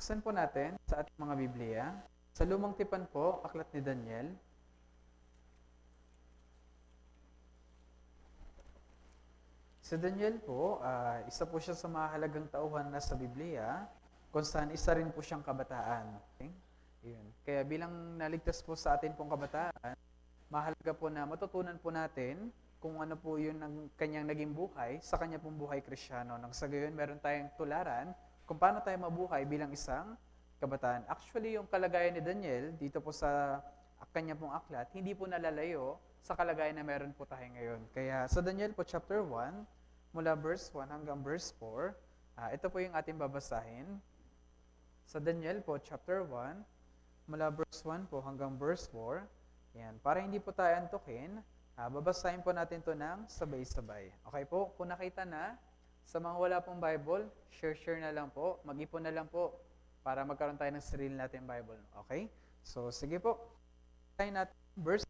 Buksan po natin sa ating mga Biblia. Sa Lumang Tipan po, Aklat ni Daniel. Si Daniel po, isa po siya sa mahalagang tauhan na sa Biblia, kung saan isa rin po siyang kabataan. Okay? Yun. Kaya bilang naligtas po sa atin pong kabataan, mahalaga po na matutunan po natin kung ano po yun ang kanyang naging buhay sa kanya pong buhay Kristyano. Nang sa gayon, meron tayong tularan kung paano tayo mabuhay bilang isang kabataan. Actually, yung kalagayan ni Daniel dito po sa kanya pong aklat, hindi po nalalayo sa kalagayan na meron po tayo ngayon. Kaya sa Daniel po chapter 1, mula verse 1 hanggang verse 4, ito po yung ating babasahin. Sa Daniel po chapter 1, mula verse 1 po hanggang verse 4, yan. Para hindi po tayo antukin, babasahin po natin to ng sabay-sabay. Okay po? Kung nakita na, sa mga wala pong Bible, share na lang po. Mag-ipon na lang po para magkaroon tayo ng sarili natin Bible. Okay? So, sige po. Tayo natin verse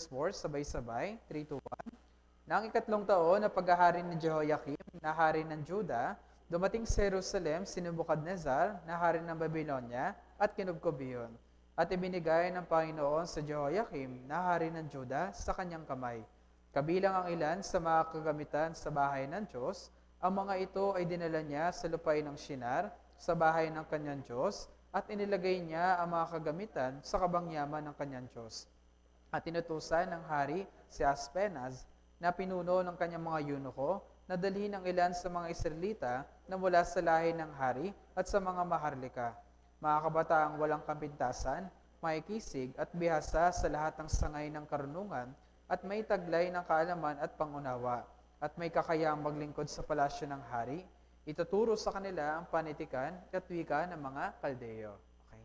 4, sabay-sabay, 3 to 1. Nang ikatlong taon na paghahari ni Jehoiakim, na hari ng Juda, dumating sa Jerusalem si Nebuchadnezzar, na hari ng Babylonia, at kinubkob iyon. At ibinigay ng Panginoon sa Jehoiakim, na hari ng Juda, sa kanyang kamay. Kabilang ang ilan sa mga kagamitan sa bahay ng Diyos, ang mga ito ay dinala niya sa lupain ng Shinar, sa bahay ng kanyang Diyos, at inilagay niya ang mga kagamitan sa kabangyaman ng kanyang Diyos. At tinutusan ng hari si Aspenaz, na pinuno ng kanyang mga eunuko, na dalhin ang ilan sa mga Israelita na mula sa lahi ng hari at sa mga maharlika, mga kabataang walang kapintasan, maikisig at bihasa sa lahat ng sangay ng karunungan, at may taglay ng kaalaman at pangunawa, at may kakayahang maglingkod sa palasyo ng hari. Ituturo sa kanila ang panitikan at wika ng mga Kaldeo. Okay.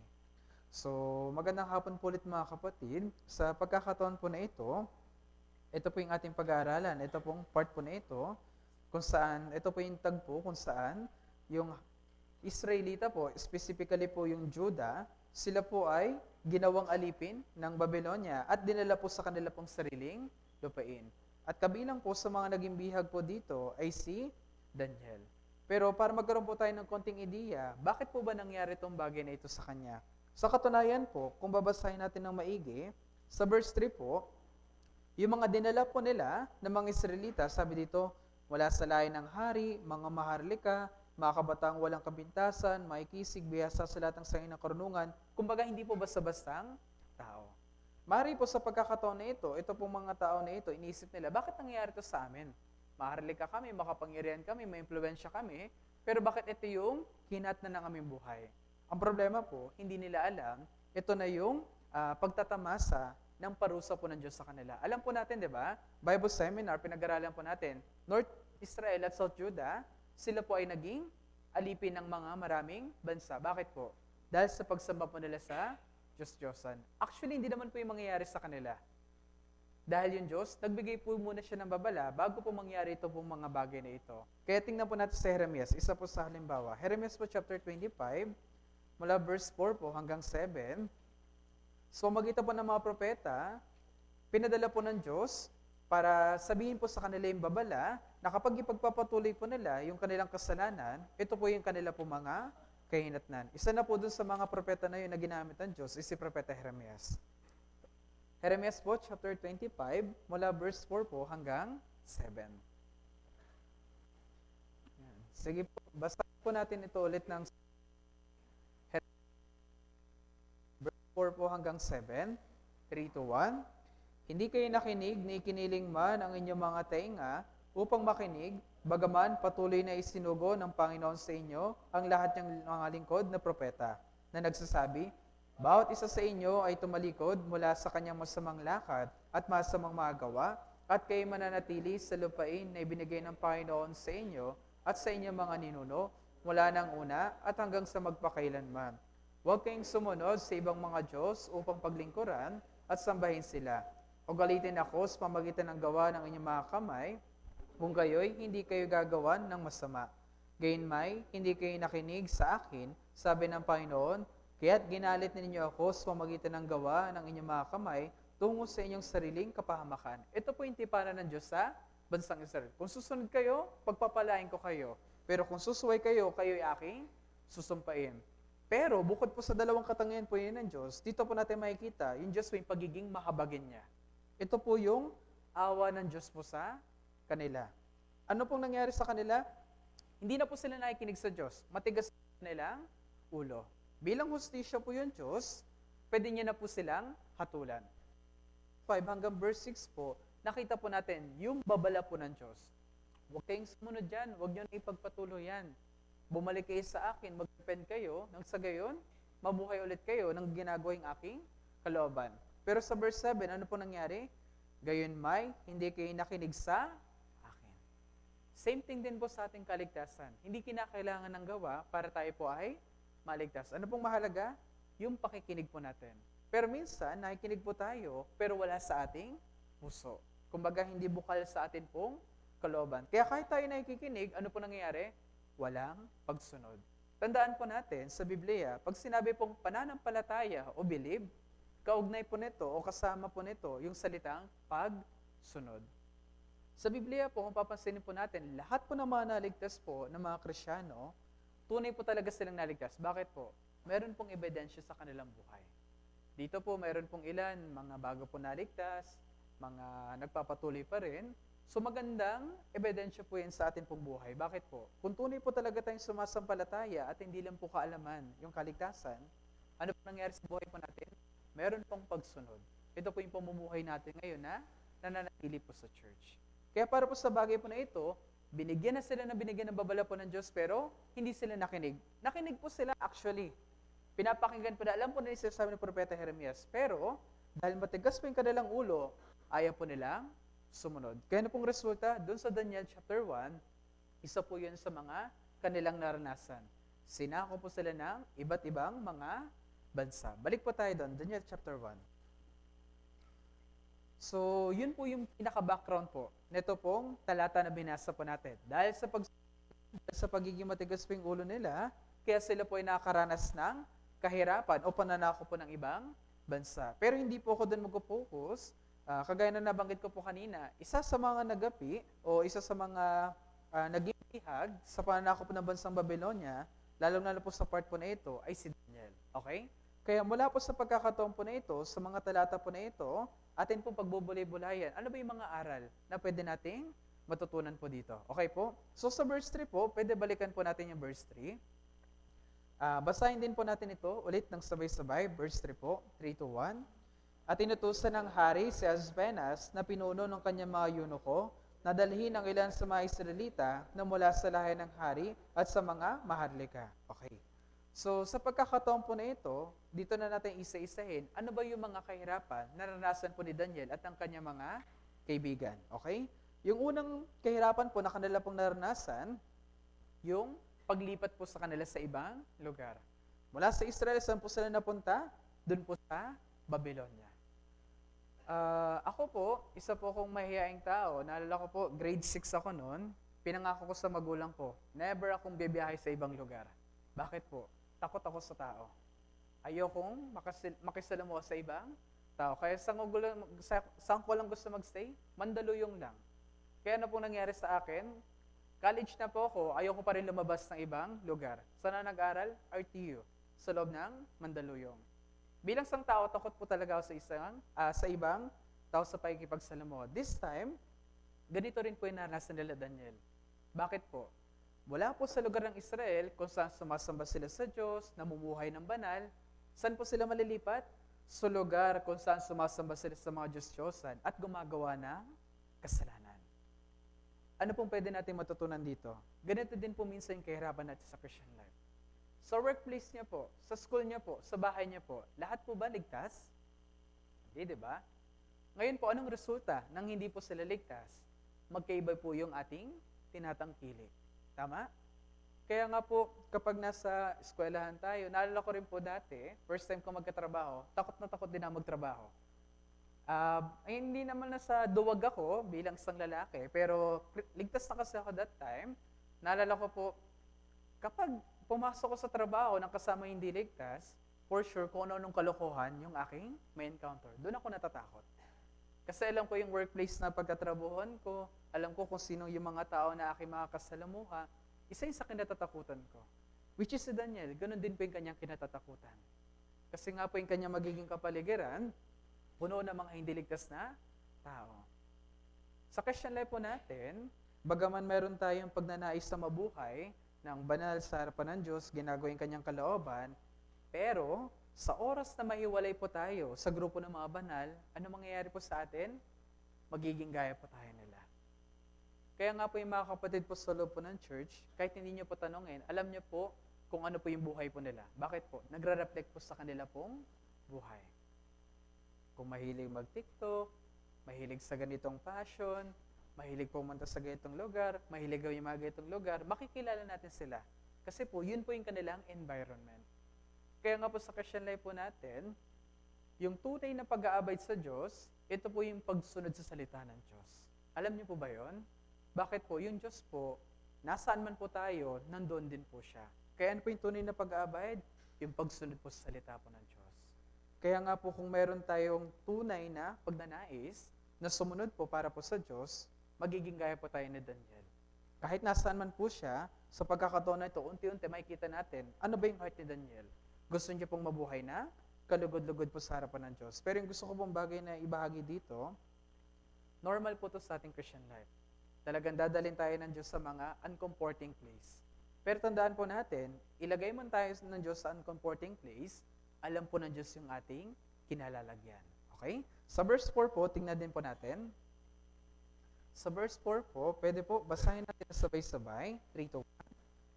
So, magandang hapon po ulit mga kapatid. Sa pagkakataon po na ito po yung ating pag-aaralan. Ito pong part po na ito, kung saan, ito po yung tagpo kung saan yung Israelita po, specifically po yung Juda, sila po ay ginawang alipin ng Babylonia at dinala po sa kanila pong sariling lupain. At kabilang po sa mga naging bihag po dito ay si Daniel. Pero para magkaroon po tayo ng konting ideya, bakit po ba nangyari itong bagay na ito sa kanya? Sa katunayan po, kung babasahin natin ng maigi, sa verse 3 po, yung mga dinala po nila ng mga Israelita, sabi dito, wala sa lahi ng hari, mga maharlika, mga kabataang walang kabintasan, maikisig, bihasa sa lahat ng sangay ng karunungan, kumbaga hindi po basta-bastang tao. Mari po sa pagkakataon na ito pong mga tao na ito, iniisip nila, bakit nangyayari ito sa amin? Maharlika kami, makapangyarihan kami, may impluwensya kami, pero bakit ito yung hinat na ng aming buhay? Ang problema po, hindi nila alam, ito na yung pagtatamasa ng parusa po ng Diyos sa kanila. Alam po natin, di ba? Bible seminar, pinag-aralan po natin, North Israel at South Judah, sila po ay naging alipin ng mga maraming bansa. Bakit po? Dahil sa pagsamba po nila sa Diyos-Diyosan. Actually, hindi naman po yung mangyayari sa kanila. Dahil yung Diyos, nagbigay po muna siya ng babala bago po mangyari ito pong mga bagay na ito. Kaya tingnan po natin sa Jeremias, isa po sa halimbawa. Jeremias po chapter 25, mula verse 4 po hanggang 7. So magitan po ng mga propeta, pinadala po ng Diyos para sabihin po sa kanila yung babala na kapag ipagpapatuloy po nila yung kanilang kasalanan, ito po yung kanila po mga kahinatnan. Isa na po dun sa mga propeta na yun na ginamit ng Diyos is si Propeta Jeremias. Jeremias po, chapter 25, mula verse 4 po hanggang 7. Yan. Sige po, basahin po natin ito ulit ng verse 4 po hanggang 7, 3 to 1. Hindi kayo nakinig, ni kiniling man ang inyong mga tainga upang makinig, bagaman patuloy na isinugo ng Panginoon sa inyo ang lahat ng mga lingkod na propeta, na nagsasabi, bawat isa sa inyo ay tumalikod mula sa kanyang masamang lakad at masamang magawa, at kayo mananatili sa lupain na ibinigay ng Panginoon sa inyo at sa inyong mga ninuno, mula ng una at hanggang sa magpakailanman. Huwag kayong sumunod sa ibang mga Diyos upang paglingkuran at sambahin sila. O galitin ako sa pamagitan ng gawa ng inyong mga kamay, kung kayo'y hindi kayo gagawan ng masama. Gayunmay, hindi kayo nakinig sa akin, sabi ng Panginoon, kaya't ginalit ninyo ako sa pamagitan ng gawa ng inyong mga kamay tungo sa inyong sariling kapahamakan. Ito po yung tipanan ng Diyos sa bansang Israel. Kung susunod kayo, pagpapalain ko kayo. Pero kung susuway kayo, kayo'y aking susumpain. Pero bukod po sa dalawang katangian po yun ng Diyos, dito po natin makikita, yung Diyos po yung pagiging mahabagin niya. Ito po yung awa ng Diyos po sa kanila. Ano pong nangyari sa kanila? Hindi na po sila nakikinig sa Diyos. Matigas na nilang ulo. Bilang hustisya po yung Diyos, pwede niya na po silang hatulan. 5 hanggang verse 6 po, nakita po natin yung babala po ng Diyos. Huwag kayong sumunod dyan, huwag nyo na ipagpatuloy yan. Bumalik kayo sa akin, mag-repent kayo, nang sa gayon, mabuhay ulit kayo ng ginagawang aking kalooban. Pero sa verse 7, ano po nangyari? Gayon may, hindi kayo nakinig sa akin. Same thing din po sa ating kaligtasan. Hindi kinakailangan ng gawa para tayo po ay maligtas. Ano pong mahalaga? Yung pakikinig po natin. Pero minsan, nakikinig po tayo, pero wala sa ating puso. Kumbaga, hindi bukal sa atin pong kalooban. Kaya kahit tayo nakikinig, ano po nangyayari? Walang pagsunod. Tandaan po natin sa Biblia, pag sinabi pong pananampalataya o believe, kaugnay po nito o kasama po nito yung salitang pagsunod. Sa Biblia po, kung papansinin po natin, lahat po ng mga naligtas po ng mga Krisyano, tunay po talaga silang naligtas. Bakit po? Meron pong ebidensya sa kanilang buhay. Dito po, meron pong ilan, mga bago po naligtas, mga nagpapatuloy pa rin. So magandang ebidensya po yan sa atin pong buhay. Bakit po? Kung tunay po talaga tayong sumasampalataya at hindi lang po kaalaman yung kaligtasan, ano po nangyari sa buhay po natin? Meron pong pagsunod. Ito po yung pamumuhay natin ngayon na nananatili po sa church. Kaya para po sa bagay po na ito, binigyan ng babala po ng Diyos, pero hindi sila nakinig. Nakinig po sila actually. Pinapakinggan po na, alam po na yung sinasabi ng Propeta Jeremias. Pero, dahil matigas po yung kanilang ulo, ayaw po nilang sumunod. Kaya na pong resulta, doon sa Daniel chapter 1, isa po yun sa mga kanilang naranasan. Sinako po sila ng iba't ibang mga bansa. Balik po tayo doon, Daniel chapter 1. So, yun po yung pinaka-background po. Nito pong talata na binasa po natin. Dahil sa pagiging matigas po yung ulo nila, kaya sila po ay nakakaranas ng kahirapan o pananako po ng ibang bansa. Pero hindi po ako doon mag-focus. Kagaya na nabanggit ko po kanina, isa sa mga nagapi o isa sa mga naging bihag sa pananakop ng bansang Babylonia, lalong-lalo po sa part po na ito, ay si Daniel. Okay? Kaya mula po sa pagkakataon po na ito, sa mga talata po na ito, atin pong pagbubulay-bulayan, ano ba yung mga aral na pwede nating matutunan po dito? Okay po? So sa verse 3 po, pwede balikan po natin yung verse 3. Basahin din po natin ito ulit ng sabay-sabay, verse 3 po, 3-1. At inutusan ng hari si Aspenas na pinuno ng kanyang mga eunuko na dalhin ang ilan sa mga Israelita na mula sa lahi ng hari at sa mga maharlika. Okay. So, sa pagkakataon po na ito, dito na natin isa-isahin, ano ba yung mga kahirapan na naranasan po ni Daniel at ang kanyang mga kaibigan. Okay? Yung unang kahirapan po na kanila pong naranasan, yung paglipat po sa kanila sa ibang lugar. Mula sa Israel, saan po sila napunta? Doon po sa Babylonia. Ako po, isa po akong mahihaing tao. Naalala ko po, grade 6 ako noon. Pinangako ko sa magulang ko, never akong bibiyahe sa ibang lugar. Bakit po? Takot ako sa tao. Ayokong makisalamuha sa ibang tao. Kaya saan ko lang gusto magstay? Mandaluyong lang. Kaya na po nangyari sa akin, college na po ako, ayoko pa rin lumabas ng ibang lugar. Saan na nag-aral? RTU, sa loob ng Mandaluyong. Bilang isang tao, takot po talaga ako sa ibang tao sa pakikipagsalamuha. This time, ganito rin po yung naranasan nila Daniel. Bakit po? Mula po sa lugar ng Israel, kung saan sumasamba sila sa Diyos, namumuhay ng banal, saan po sila malilipat? Sa lugar kung saan sumasamba sila sa mga Diyos-Diyosan at gumagawa ng kasalanan. Ano pong pwede natin matutunan dito? Ganito din po minsan yung kahirapan natin sa Christian life. Sa workplace niya po, sa school niya po, sa bahay niya po, lahat po ba ligtas? Hindi, di ba? Ngayon po, anong resulta nang hindi po sila ligtas? Magkaiba po yung ating tinatangkilik. Tama? Kaya nga po, kapag nasa eskwelahan tayo, naalala ko rin po dati, first time ko magkatrabaho, takot na takot din na magtrabaho. Hindi naman nasa duwag ako bilang isang lalaki, pero ligtas na kasi ako that time. Naalala ko po, kapag pumasok ko sa trabaho ng kasama hindi ligtas, for sure, kung ano-anong kalokohan yung aking may encounter. Doon ako natatakot. Kasi alam ko yung workplace na pagkatrabuhan ko, alam ko kung sino yung mga tao na aking makakasalamuha, isa yung sa kinatatakutan ko. Which is si Daniel, ganun din po yung kanyang kinatatakutan. Kasi nga po yung kanyang magiging kapaligiran, puno ng mga hindi ligtas na tao. Sa Christian life po natin, bagaman meron tayong pagnanais na mabuhay ng banal sa harapan ng Diyos, ginagawa yung kanyang kalooban, pero sa oras na mahiwalay po tayo sa grupo ng mga banal, ano mangyayari po sa atin? Magiging gaya po tayo nila. Kaya nga po yung mga kapatid po sa loob po ng church, kahit hindi nyo po tanongin, alam nyo po kung ano po yung buhay po nila. Bakit po? Nagre-reflect po sa kanila pong buhay. Kung mahilig mag-TikTok, mahilig sa ganitong passion, mahilig pumunta sa ganitong lugar, mahilig gawin yung mga ganitong lugar, makikilala natin sila. Kasi po, yun po yung kanilang environment. Kaya nga po sa Christian life po natin, yung tunay na pag-aabide sa Diyos, ito po yung pagsunod sa salita ng Diyos. Alam niyo po ba yon? Bakit po? Yung Diyos po, nasaan man po tayo, nandoon din po siya. Kaya ano po yung tunay na pag-aabide? Yung pagsunod po sa salita po ng Diyos. Kaya nga po kung meron tayong tunay na pagnanais na sumunod po para po sa Diyos, magiging gaya po tayo ni Daniel. Kahit nasaan man po siya, sa pagkakataon na ito, unti-unti makikita natin, ano ba yung heart ni Daniel? Gusto niya pong mabuhay na kalugod-lugod po sa harapan ng Diyos. Pero yung gusto ko pong bagay na ibahagi dito, normal po to sa ating Christian life. Talagang dadalhin tayo ng Diyos sa mga uncomforting place. Pero tandaan po natin, ilagay man tayo ng Diyos sa uncomforting place, alam po ng Diyos yung ating kinalalagyan. Okay? Sa verse 4 po, tingnan din po natin. Sa verse 4 po, pwede po, basahin natin na sabay-sabay. 3-1.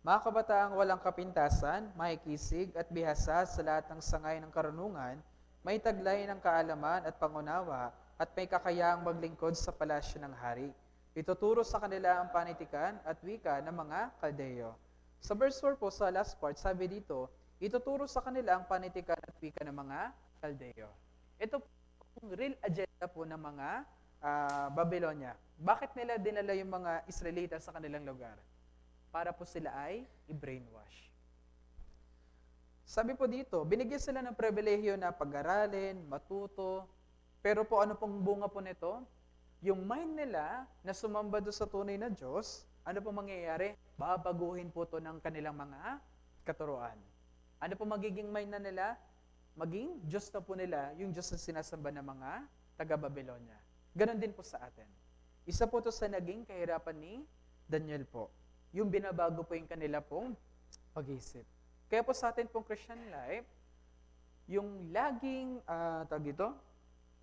Mga kabataang walang kapintasan, makikisig at bihasa sa lahat ng sangay ng karunungan, may taglay ng kaalaman at pangunawa, at may kakayaang maglingkod sa palasyo ng hari. Ituturo sa kanila ang panitikan at wika ng mga Kaldeo. Sa verse 4 po, sa last part, sabi dito, ituturo sa kanila ang panitikan at wika ng mga Kaldeo. Ito po yung real agenda po ng mga Babylonia. Bakit nila dinala yung mga Israelita sa kanilang lugar? Para po sila ay i-brainwash. Sabi po dito, binigyan sila ng pribilehiyo na pag-aralin, matuto, pero po ano pong bunga po nito? Yung mind nila na sumamba doon sa tunay na Diyos, ano po mangyayari? Babaguhin po to ng kanilang mga katuruan. Ano po magiging mind na nila? Maging Diyos na po nila, yung Diyos na sinasamba ng mga taga-Babylonia. Ganon din po sa atin. Isa po to sa naging kahirapan ni Daniel po. Yung binabago po yung kanila pong pag-isip. Kaya po sa atin pong Christian life, yung laging,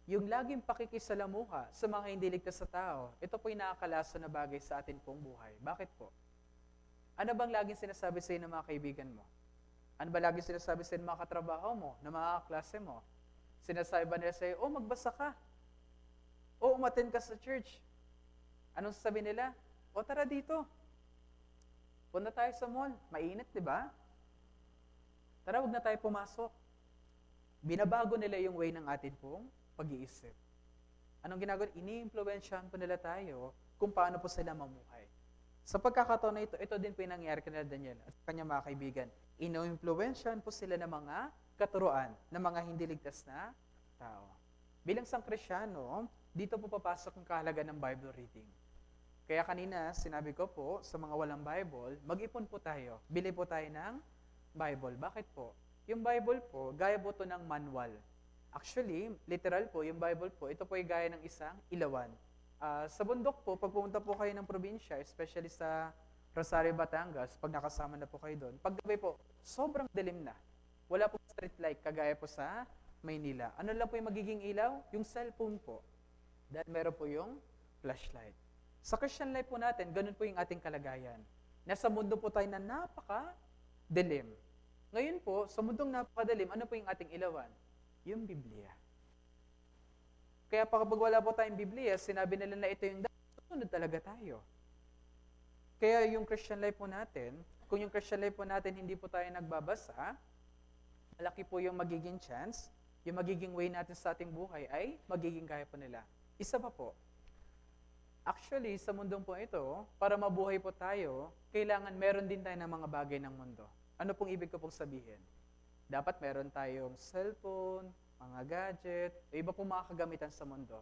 yung laging pakikisalamuha sa mga hindi ligtas sa tao, ito po yung nakakalaso na bagay sa atin pong buhay. Bakit po? Ano bang laging sinasabi sa iyo ng mga kaibigan mo? Ano ba laging sinasabi sa iyo ng mga katrabaho mo, ng mga klase mo? Sinasabi ba nila sa iyo, oh, magbasa ka. O, umattend ka sa church. Anong sasabi nila? O, tara dito. Punta tayo sa mall. Mainit, di ba? Tara, huwag na tayo pumasok. Binabago nila yung way ng atin pong pag-iisip. Anong ginagawa? Ini-influensyahan po nila tayo kung paano po sila mamuhay. Sa pagkakataon na ito, ito din po yung nangyari kanila Daniel at kanyang mga kaibigan. Ino-influensyahan po sila ng mga katuruan, ng mga hindi ligtas na tao. Bilang isang Kristyano, dito po papasok ang kahalagan ng Bible reading. Kaya kanina, sinabi ko po, sa mga walang Bible, mag-ipon po tayo. Bili po tayo ng Bible. Bakit po? Yung Bible po, gaya po ito ng manual. Actually, literal po, yung Bible po, ito po ay gaya ng isang ilawan. Sa bundok po, pag pumunta po kayo ng probinsya, especially sa Rosario, Batangas, pag nakasama na po kayo doon, paggabi po, sobrang dilim na. Wala po street light, kagaya po sa Maynila. Ano lang po yung magiging ilaw? Yung cellphone po. Dahil meron po yung flashlight. Sa Christian life po natin, ganun po yung ating kalagayan. Nasa mundo po tayo na napaka-dilim. Ngayon po, sa mundong napaka-dilim, ano po yung ating ilawan? Yung Biblia. Kaya kapag wala po tayong Biblia, sinabi nila na ito yung susunod talaga tayo. Kaya yung Christian life po natin, kung yung Christian life po natin hindi po tayo nagbabasa, malaki po yung magiging chance, yung magiging way natin sa ating buhay ay magiging kaya po nila. Isa pa po, actually, sa mundong po ito, para mabuhay po tayo, kailangan meron din tayo ng mga bagay ng mundo. Ano pong ibig ko pong sabihin? Dapat meron tayong cellphone, mga gadget, o iba pong mga kagamitan sa mundo.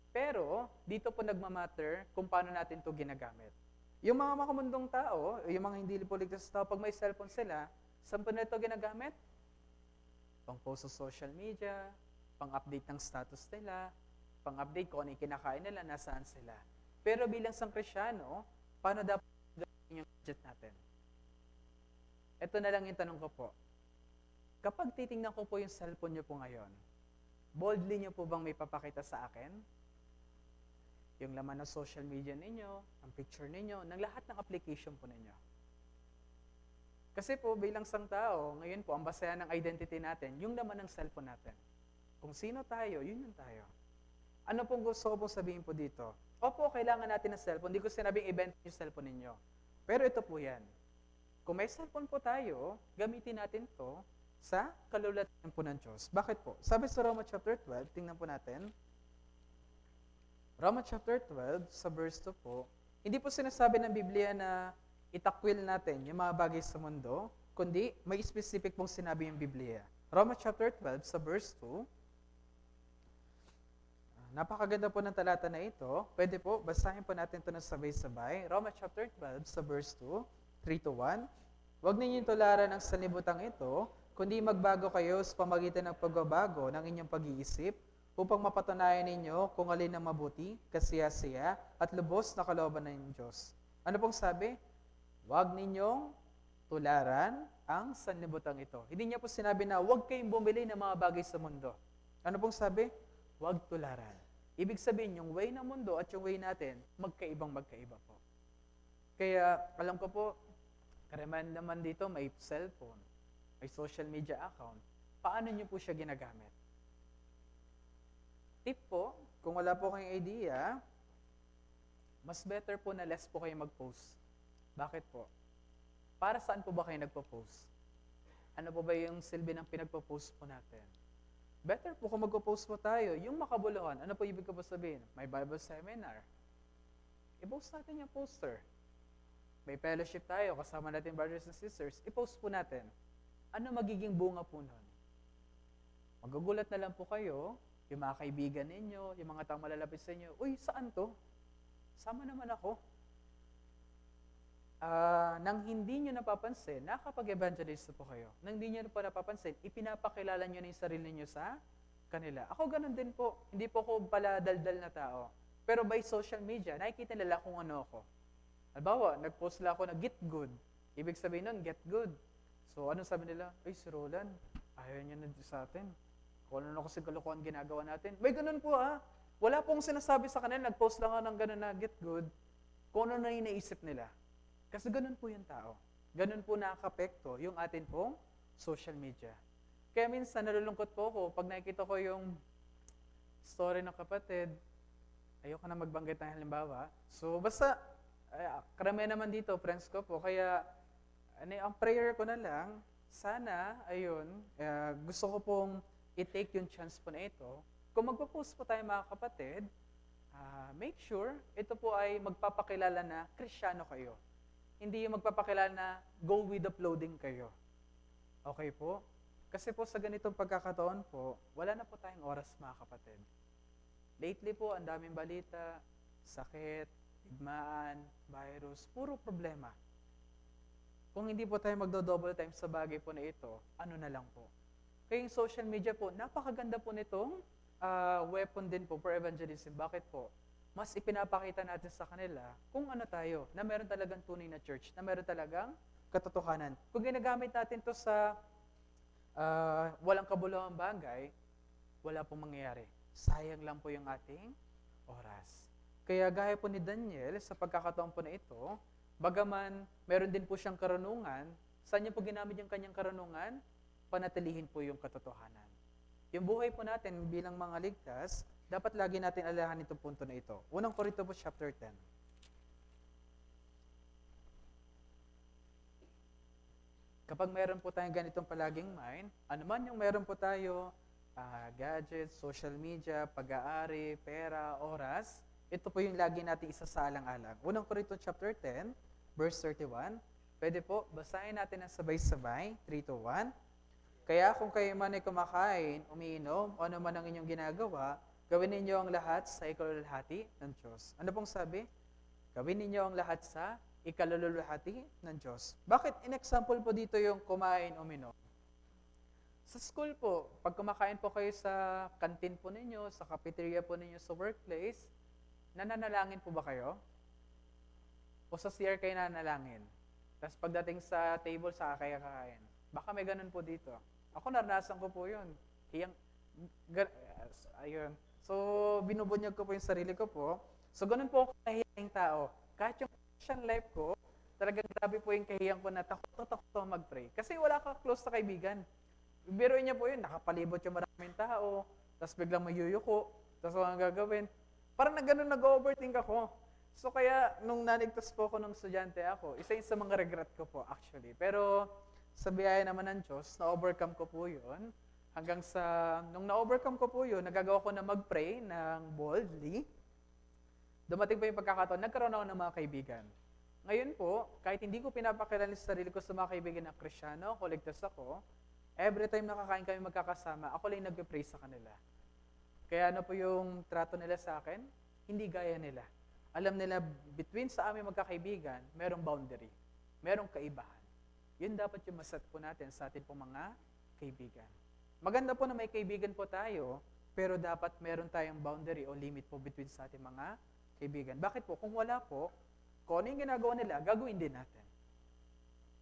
Pero, dito po nagmamatter kung paano natin ito ginagamit. Yung mga makamundong tao, yung mga hindi po ligtas na tao, pag may cellphone sila, saan po nito ginagamit? Pang-post sa social media, pang-update ng status nila, pang-update kung ano yung kinakain nila, nasaan sila. Pero bilang isang Kristyano, paano dapat gawin yung budget natin? Ito na lang yung tanong ko po. Kapag titingnan ko po yung cellphone nyo po ngayon, boldly nyo po bang may papakita sa akin? Yung laman ng social media ninyo, ang picture ninyo, ng lahat ng application po ninyo. Kasi po, bilang isang tao, ngayon po, ang basehan ng identity natin, yung laman ng cellphone natin. Kung sino tayo, yun yung tayo. Ano pong gusto ko pong sabihin po dito? Opo, kailangan natin ng cellphone. Hindi ko sinabing event yung cellphone ninyo. Pero ito po yan. Kung may cellphone po tayo, gamitin natin to sa kalulatan po ng Diyos. Bakit po? Sabi sa Romans chapter 12, tingnan po natin. Romans chapter 12, sa verse 2 po, hindi po sinasabi ng Biblia na itakwil natin yung mga bagay sa mundo, kundi may specific pong sinabi yung Biblia. Romans chapter 12, sa verse 2, napakaganda po ng talata na ito. Pwede po, basahin po natin ito ng sabay-sabay. Romans chapter 12, sa verse 2, 3-1. Huwag ninyong tularan ang sanlibutan ito, kundi magbago kayo sa pamagitan ng pagbabago ng inyong pag-iisip, upang mapatunayan ninyo kung alin ang mabuti, kasiya-siya, at lubos na kalooban ng Diyos. Ano pong sabi? Huwag ninyong tularan ang sanlibutan ito. Hindi niya po sinabi na huwag kayong bumili ng mga bagay sa mundo. Ano pong sabi? Huwag tularan. Ibig sabihin, yung way ng mundo at yung way natin, magkaiba po. Kaya, alam ko po, karamihan naman dito may cellphone, may social media account. Paano niyo po siya ginagamit? Tip po, kung wala po kayong idea, mas better po na less po kayo mag-post. Bakit po? Para saan po ba kayo nagpo-post? Ano po ba yung silbi ng pinagpo-post po natin? Better po kung magpo-post po tayo, yung makabuluhan. Ano po ibig ko po sabihin? May Bible seminar. I-post natin yung poster. May fellowship tayo, kasama natin brothers and sisters, i-post po natin. Ano magiging bunga po nun? Magugulat na lang po kayo, yung mga kaibigan ninyo, yung mga taong malalapit sa inyo, uy, saan to? Sama naman ako. Nang hindi nyo napapansin, nakapag-evangelist po kayo. Nang hindi nyo pa napapansin, ipinapakilala nyo na yung sarili nyo sa kanila. Ako ganun din po. Hindi po ako pala daldal na tao. Pero by social media, nakikita nila kung ano ako. Halimbawa, nag-post lang ako na get good. Ibig sabihin nun, get good. So, anong sabi nila? Ay, si Roland, ayaw niya na sa atin. Kung ano kasi kalokohan ginagawa natin. May ganun po Wala pong sinasabi sa kanila, nag-post lang ako ng ganun na get good. Kung ano na yung naisip nila. Kasi ganun po yung tao. Ganun po nakakapekto yung atin pong social media. Kaya minsan nalulungkot po ako pag nakikita ko yung story ng kapatid, ayoko na magbanggit ng halimbawa. So basta, karamihan naman dito, friends ko po, kaya ang prayer ko na lang, sana, ayun, gusto ko pong i-take yung chance po na ito. Kung magpo-post po tayo mga kapatid, make sure ito po ay magpapakilala na Kristiyano kayo. Hindi yung magpapakilala na go with the uploading kayo. Okay po? Kasi po sa ganitong pagkakataon po, wala na po tayong oras mga kapatid. Lately po, ang daming balita, sakit, digmaan, virus, puro problema. Kung hindi po tayo magdo-double time sa bagay po na ito, ano na lang po. Kaya yung social media po, napakaganda po nitong weapon din po for evangelism. Bakit po? Mas ipinapakita natin sa kanila kung ano tayo, na meron talagang tunay na church, na meron talagang katotohanan. Kung ginagamit natin to sa walang kabuluhang bagay, wala pong mangyayari. Sayang lang po yung ating oras. Kaya gaya po ni Daniel, sa pagkakataon po na ito, bagaman meron din po siyang karunungan, saan niya po ginamit yung kanyang karunungan? Panatilihin po yung katotohanan. Yung buhay po natin bilang mga ligtas, dapat lagi natin alalahanin itong punto na ito. Unang Korinto po, chapter 10. Kapag meron po tayong ganitong palaging mind, anuman yung meron po tayo, gadgets, social media, pag-aari, pera, oras, ito po yung lagi natin isasaalang-alang. Unang Korinto chapter 10, verse 31. Pwede po, basahin natin ang sabay-sabay, 3-1. Kaya kung kayo man ay kumakain, umiinom, o ano man ang inyong ginagawa, gawin ninyo ang lahat sa ikalulhati ng Diyos. Ano pong sabi? Gawin ninyo ang lahat sa ikalululuhati ng Diyos. Bakit in-example po dito yung kumain o uminom? Sa school po, pag kumakain po kayo sa canteen po ninyo, sa cafeteria po ninyo sa workplace, nananalangin po ba kayo? O sa CR kayo nananalangin? Tapos pagdating sa table, sa kayo kakain. Baka may ganun po dito. Ako naranasan ko po yun. Ayun. So, binubunyag ko po yung sarili ko po. So, ganun po ako kahiyang tao. Kahit yung Christian life ko, talagang grabe po yung kahiyang ko na takot mag-pray. Kasi wala ka close sa kaibigan. Biruin niya po yun, nakapalibot yung maraming tao, tapos biglang mayuyuko, tapos walang gagawin. Parang nag-overthink ako. So kaya, nung naligtas po ako nung estudyante ako, isa yun sa mga regret ko po actually. Pero sa biyaya naman ng Diyos, na-overcome ko po yun. Hanggang sa, nung na-overcome ko po yun, nagagawa ko na mag-pray ng boldly. Dumating pa yung pagkakataon, nagkaroon ako ng mga kaibigan. Ngayon po, kahit hindi ko pinapakilala sa sarili ko sa mga kaibigan na Kristiyano, ligtas ako, every time nakakain kami magkakasama, ako lang nag-pray sa kanila. Kaya ano po yung trato nila sa akin? Hindi gaya nila. Alam nila, between sa aming magkakaibigan, merong boundary. Merong kaibahan. Yun dapat yung maset po natin sa ating po mga kaibigan. Maganda po na may kaibigan po tayo, pero dapat meron tayong boundary o limit po between sa ating mga kaibigan. Bakit po? Kung wala po, kung ano yung ginagawa nila, gagawin din natin.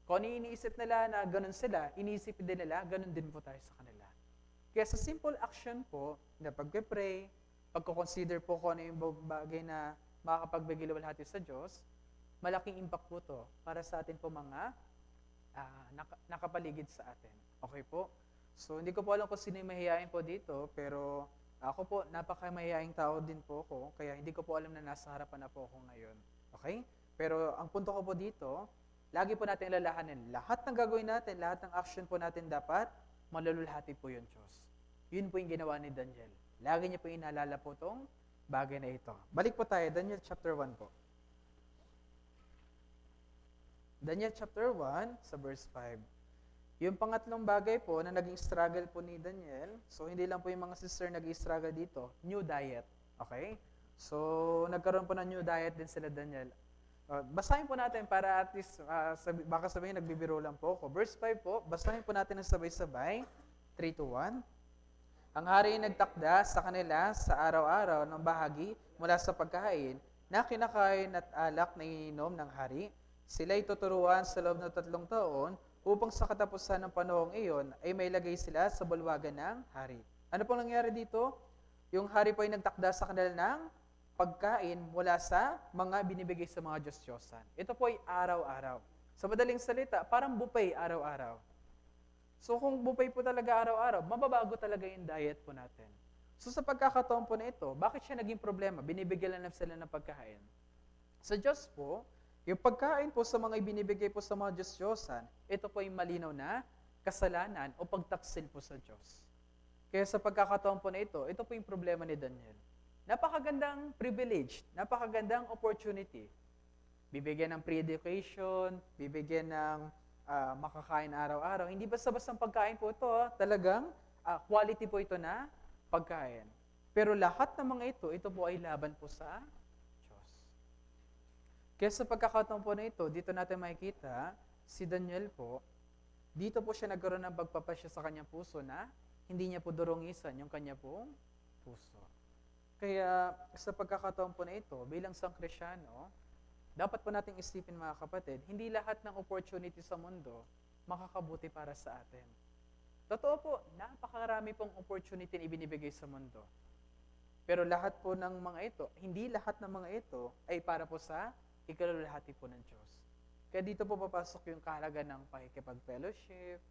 Kung ano iniisip nila na ganun sila, iniisip din nila, ganun din po tayo sa kanila. Kaya sa simple action po, na pag-pray, pagko-consider po kung ano yung bagay na makakapagbigay-luwalhati sa Diyos, malaking impact po to para sa atin po mga nakapaligid sa atin. Okay po? So, hindi ko po alam kung sino yung mahihayin po dito, pero ako po, napaka-mahihayin tao din po ako, kaya hindi ko po alam na nasa harapan na po ako ngayon. Okay? Pero ang punto ko po dito, lagi po natin ilalahanin, lahat ng gagawin natin, lahat ng action po natin dapat, malululhati po yung Diyos. Yun po yung ginawa ni Daniel. Lagi niya po inaalala po itong bagay na ito. Balik po tayo, Daniel chapter 1 po. Daniel chapter 1 sa verse 5. Yung pangatlong bagay po na naging struggle po ni Daniel, so hindi lang po yung mga sister nag-struggle dito, new diet. Okay? So, nagkaroon po ng new diet din sila Daniel. Basahin po natin para at least, baka sabihin nagbibiro lang po ako. Verse 5 po, basahin po natin ng sabay-sabay, 3-1. Ang hari ay nagtakda sa kanila sa araw-araw ng bahagi mula sa pagkain na kinakain at alak na iniinom ng hari. Sila'y tuturuan sa loob ng 3 taon upang sa katapusan ng panahong iyon ay may lagay sila sa bulwagan ng hari. Ano pong nangyari dito? Yung hari po ay nagtakda sa kanila ng pagkain mula sa mga binibigay sa mga Diyos-Diyosan. Ito po ay araw-araw. Sa madaling salita, parang buffet araw-araw. So kung buffet po talaga araw-araw, mababago talaga yung diet po natin. So sa pagkakataon po na ito, bakit siya naging problema? Binibigyan lang sila ng pagkain. Sa Diyos po, yung pagkain po sa mga ibinibigay po sa mga Diyos-Diyosan, ito po ay malinaw na kasalanan o pagtaksil po sa Diyos. Kaya sa pagkakataon po na ito po yung problema ni Daniel. Napakagandang privilege, napakagandang opportunity. Bibigyan ng free education, bibigyan ng makakain araw-araw. Hindi basta-basta pagkain po ito, talagang quality po ito na pagkain. Pero lahat ng mga ito po ay laban po sa Diyos. Kaya sa pagkakataon po na ito, dito natin makikita, si Daniel po, dito po siya nagkaroon ng pagpapasya sa kanyang puso na hindi niya po durungisan yung kanya pong puso. Kaya sa pagkakataon po na ito, bilang isang Kristiyano, dapat po nating isipin mga kapatid, hindi lahat ng opportunity sa mundo makakabuti para sa atin. Totoo po, napakarami pong opportunity na ibinibigay sa mundo. Pero lahat po ng mga ito, hindi lahat ng mga ito ay para po sa ikalulahati po ng Diyos. Kaya dito po papasok yung kahalaga ng pakikipag-fellowship,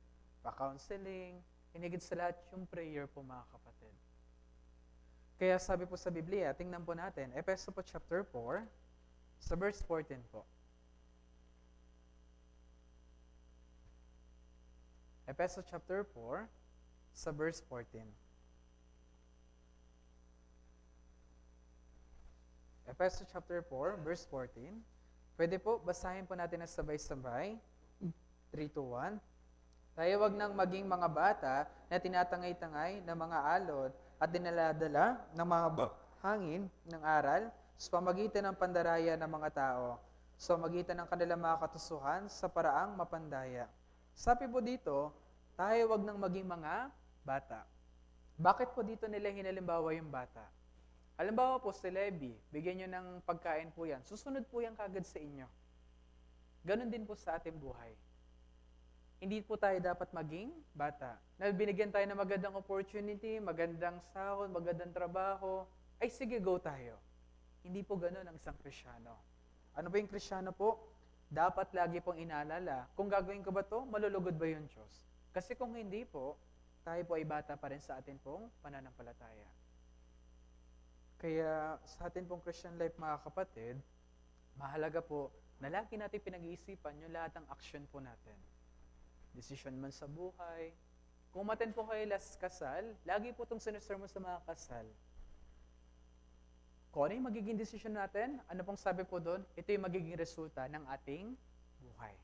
pa-counseling, hinigit sa lahat yung prayer po mga kapatid. Kaya sabi po sa Biblia, tingnan po natin, Efeso po chapter 4, sa verse 14 po. Efeso chapter 4, sa verse 14. Efeso chapter 4, verse 14. Pwede po, basahin po natin na sabay-sabay. 3-1. Tayo wag nang maging mga bata na tinatangay-tangay ng mga alon at dinaladala ng mga hangin ng aral sa pamagitan ng pandaraya ng mga tao. sa magitan ng kanilang mga katusuhan sa paraang mapandaya. Sabi po dito, tayo wag nang maging mga bata. Bakit po dito nila hinalimbawa yung bata? Halimbawa po si Levi, bigyan nyo ng pagkain po yan. Susunod po yan kagad sa inyo. Ganon din po sa ating buhay. Hindi po tayo dapat maging bata. Na binigyan tayo ng magandang opportunity, magandang sahod, magandang trabaho, ay sige, go tayo. Hindi po ganon ang isang Kristiyano. Ano ba yung Kristiyano po? Dapat lagi pong inaalala, kung gagawin ko ba to, malulugod ba yung Diyos? Kasi kung hindi po, tayo po ay bata pa rin sa atin pong pananampalataya. Kaya sa atin pong Christian life, mga kapatid, mahalaga po na lagi natin pinag-iisipan yung lahat ng action po natin. Decision man sa buhay. Kung umaten po kayo last kasal, lagi po itong sinusermon sa mga kasal. Kung ano yung magiging decision natin, ano pong sabi po doon, ito yung magiging resulta ng ating buhay.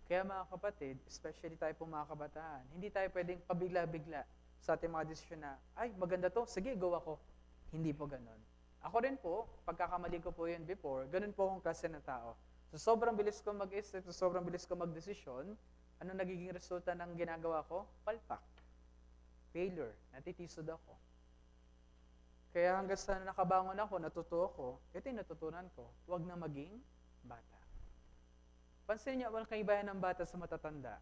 Kaya mga kapatid, especially tayo pong mga kabataan, hindi tayo pwedeng pabigla-bigla sa ating mga desisyon na, ay, maganda to, sige, go ako. Hindi po ganon. Ako rin po, pagkakamali ko po yun before, ganun po akong klase na tao. So, sobrang bilis ko mag-isip, sobrang bilis ko mag-desisyon, ano nagiging resulta ng ginagawa ko? Palpak. Failure. Natitisod ako. Kaya hanggang sa nakabangon ako, natuto ako, ito yung natutunan ko, huwag na maging bata. Pansin niyo, walang kaibahan ng bata sa matatanda.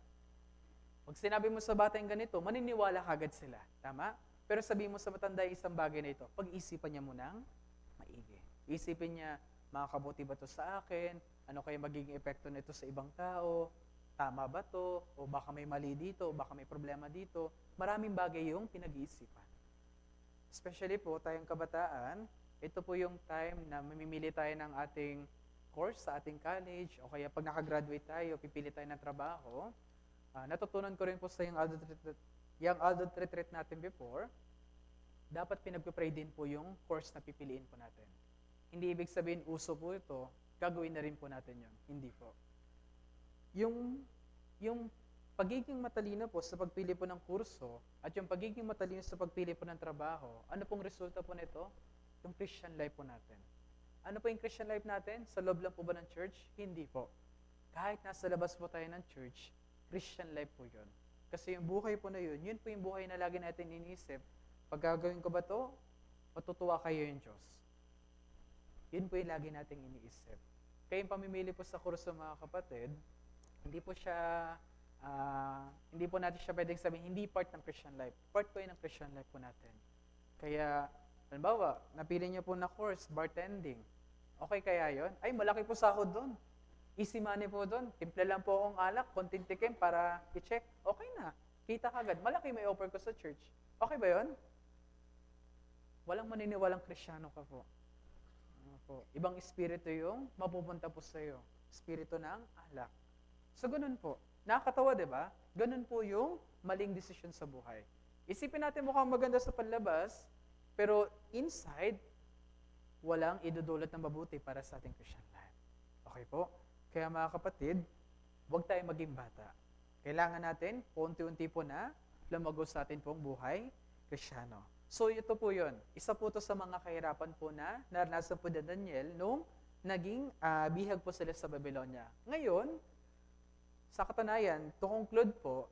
Pag sinabi mo sa bata yung ganito, maniniwala kagad sila. Tama? Pero sabihin mo sa matanda yung isang bagay na ito, pag-isipan niya munang maigi. Isipin niya, makakabuti ba ito sa akin? Ano kaya magiging epekto nito sa ibang tao? Tama ba to? O baka may mali dito? O baka may problema dito? Maraming bagay yung pinag-iisipan. Especially po, tayong kabataan, ito po yung time na mamimili tayo ng ating course sa ating college, o kaya pag nakagraduate tayo, pipili tayo ng trabaho. Natutunan ko rin po sa yung adult retreat natin before, dapat pinagpipray din po yung course na pipiliin po natin. Hindi ibig sabihin uso po ito, gagawin na rin po natin yun. Hindi po. Yung pagiging matalino po sa pagpili po ng kurso at yung pagiging matalino sa pagpili po ng trabaho, ano pong resulta po nito? Yung Christian life po natin. Ano po yung Christian life natin? Sa loob lang po ba ng church? Hindi po. Kahit nasa labas po tayo ng church, Christian life po yun. Kasi yung buhay po na yun po yung buhay na lagi natin iniisip. Pag gagawin ko ba to, matutuwa kayo yung Diyos. Yun po yung lagi nating iniisip. Kaya yung pamimili po sa kurso, mga kapatid, hindi po natin siya pwedeng sabihin, hindi part ng Christian life. Part po yun ng Christian life po natin. Kaya, halimbawa, napili niyo po na course, bartending. Okay kaya yun? Ay, malaki po sahod doon. Easy money po doon. Timple lang po akong alak, konting tikim para i-check. Okay na. Kita kagad. Malaki may offer ko sa church. Okay ba yun? Walang maniniwalang Kristiyano ka po. Ibang espiritu yung mapupunta po sa iyo. Espiritu ng alak. So, ganun po. Nakakatawa, di ba? Ganun po yung maling decision sa buhay. Isipin natin mukhang maganda sa panlabas, pero inside, walang idudulot ng mabuti para sa ating Christian life. Okay po? Kaya mga kapatid, huwag tayong maging bata. Kailangan natin, unti-unti po na, lumago sa atin pong buhay, Kristiyano. So, ito po yun. Isa po ito sa mga kahirapan po na naranasan po ni Daniel nung naging bihag po sila sa Babylonia. Ngayon, sa katunayan, to conclude po,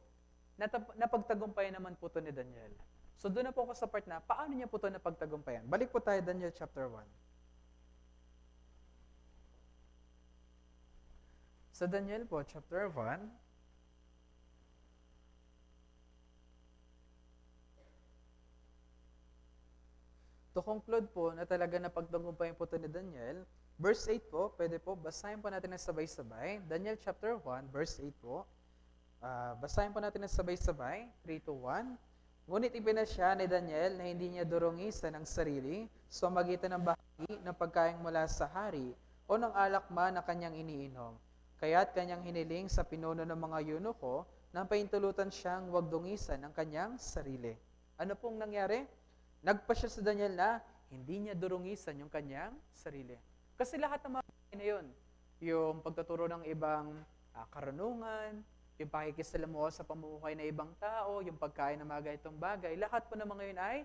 napagtagumpayan naman po ito ni Daniel. So doon na po ako sa part na, paano niya po ito napagtagumpayan? Balik po tayo Daniel chapter 1. Sa Daniel po, chapter 1, to conclude po na talaga napagtagumpayan po ito ni Daniel, verse 8 po, pwede po, basahin po natin ng sabay-sabay. Daniel chapter 1, verse 8 po. Basahin po natin ng sabay-sabay, 3, 2, 1. Ngunit ipinasya ni Daniel na hindi niya durungisan ang sarili sa magitan ng bahagi ng pagkain mula sa hari o ng alak man na kanyang iniinom. Kaya't kanyang hiniling sa pinuno ng mga eunuko na paintulutan siyang huwag dungisan ang kanyang sarili. Ano pong nangyari? Nagpasya sa Daniel na hindi niya durungisan yung kanyang sarili. Kasi lahat ng mga bagay na yun, yung pagtuturo ng ibang karunungan, yung pakikisalamuha sa pamumuhay ng ibang tao, yung pagkain ng mga ganitong bagay, lahat po ng mga yun ay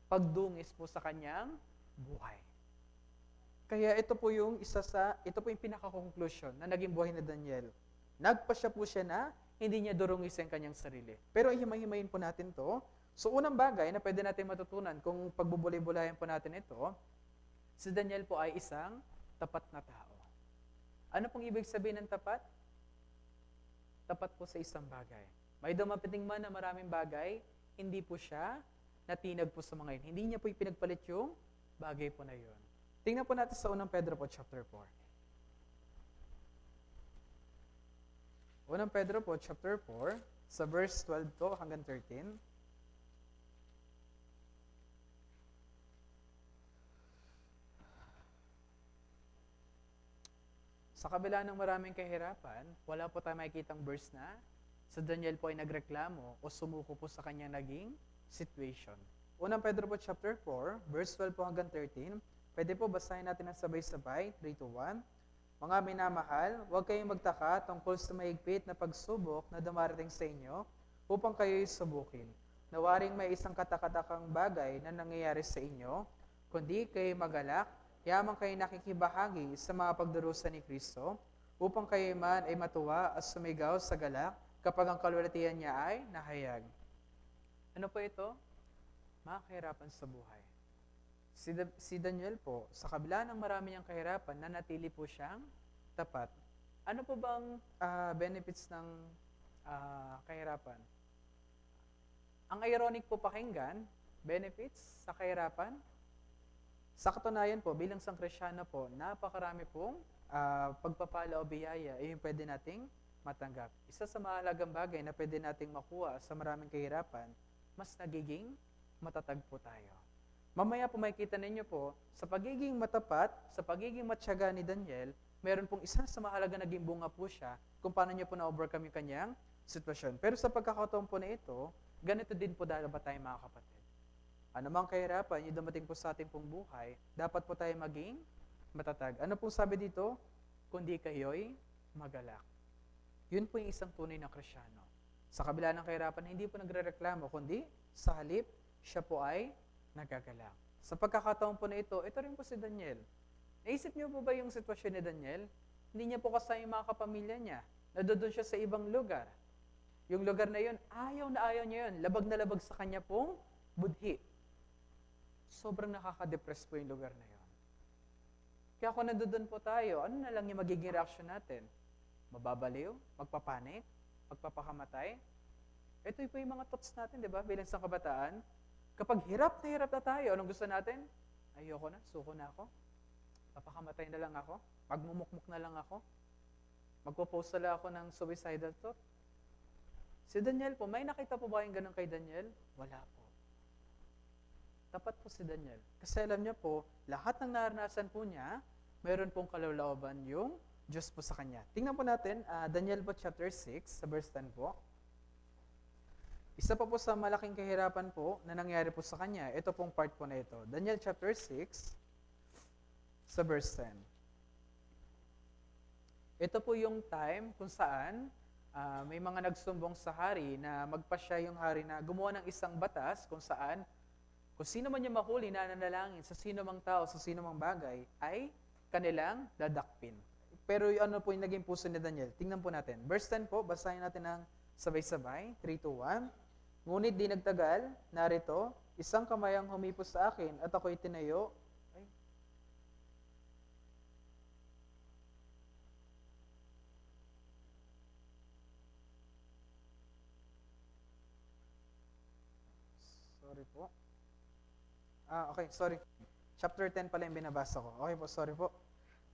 pagdungis po sa kanyang buhay. Kaya ito po yung pinaka-conclusion na naging buhay ni Daniel. Nagpasya po siya na hindi niya durungis ang kanyang sarili. Pero himay-himayin po natin to. So unang bagay na pwede natin matutunan kung pagbubulay-bulayan po natin ito, si Daniel po ay isang tapat na tao. Ano pong ibig sabihin ng tapat? Tapat po sa isang bagay. May dumating man na maraming bagay, hindi po siya natinag po sa mga yun. Hindi niya po ipinagpalit yung bagay po na yun. Tingnan po natin sa unang Pedro po, chapter 4. Unang Pedro po, chapter 4, sa verse 12 po hanggang 13. Sa kabila ng maraming kahirapan, wala po tayo makikitang verse na sa Daniel po ay nagreklamo o sumuko po sa kanyang naging situation. Unang Pedro po, chapter 4, verse 12 po hanggang 13. Pwede po basahin natin ang sabay-sabay, 3 to 1. Mga minamahal, huwag kayong magtaka tungkol sa mahigpit na pagsubok na dumarating sa inyo upang kayo'y subukin. Nawaring may isang katakatakang bagay na nangyayari sa inyo, kundi kayo magalak, yaman kayo nakikibahagi sa mga pagdurusa ni Kristo, upang kayo man ay matuwa at sumigaw sa galak kapag ang kalwalatian niya ay nahayag. Ano po ito? Mga kahirapan sa buhay. Si Daniel po, sa kabila ng marami niyang kahirapan, nanatili po siyang tapat. Ano po bang benefits ng kahirapan? Ang ironic po pakinggan, benefits sa kahirapan. Sa katunayan po, bilang isang Kristiyano po, napakarami pong pagpapala o biyaya ay yung pwede nating matanggap. Isa sa mahalagang bagay na pwede nating makuha sa maraming kahirapan, mas nagiging matatag po tayo. Mamaya po makikita ninyo po, sa pagiging matapat, sa pagiging matyaga ni Daniel, meron pong isa sa mahalaga naging bunga po siya kung paano niya po na-overcome yung kanyang sitwasyon. Pero sa pagkakataon po na ito, ganito din po dapat tayo mga kapatid. Anumang kahirapan yung dumating po sa ating pong buhay, dapat po tayo maging matatag. Ano pong sabi dito? Kundi kayo'y magalak. Yun po yung isang tunay na Kristiyano. Sa kabila ng kahirapan, hindi po nagrereklamo, kundi sa halip, siya po ay nagagalak. Sa pagkakataon po na ito rin po si Daniel. Naisip niyo po ba yung sitwasyon ni Daniel? Hindi niya po kasama yung mga kapamilya niya. Nandoon siya sa ibang lugar. Yung lugar na yun, ayaw na ayaw niya yun. Labag na labag sa kanya pong budhi. Sobrang nakaka-depress po yung lugar na yun. Kaya kung nandoon po tayo, ano na lang yung magiging reaction natin? Mababaliw? Magpapanik? Magpapakamatay? Ito po yung mga thoughts natin, di ba? Bilang sa kabataan. Kapag hirap na tayo, anong gusto natin? Ayoko na, suko na ako. Papakamatay na lang ako. Magmumukmuk na lang ako. Magpo-post na lang ako ng suicidal thought. Si Daniel po, may nakita po ba yung ganun kay Daniel? Wala po. Tapat po si Daniel. Kasi alam niya po, lahat ng naranasan po niya, mayroon pong kalooban yung Diyos po sa kanya. Tingnan po natin, Daniel po chapter 6, sa verse 10 po. Isa pa po sa malaking kahirapan po na nangyari po sa kanya, ito pong part po na ito. Daniel chapter 6, sa verse 10. Ito po yung time kung saan may mga nagsumbong sa hari na magpasya yung hari na gumawa ng isang batas kung saan kung sino man yung mahuli na nanalangin sa sino mang tao, sa sino mang bagay, ay kanilang dadakpin. Pero ano po yung naging puso ni Daniel? Tingnan po natin. Verse 10 po, basahin natin ng sabay-sabay. 3, 2, 1. Ngunit di nagtagal, narito, isang kamay ang humipos sa akin at ako'y tinayo. Ay. Sorry po. Okay, sorry. Chapter 10 pala yung binabasa ko. Okay po, sorry po.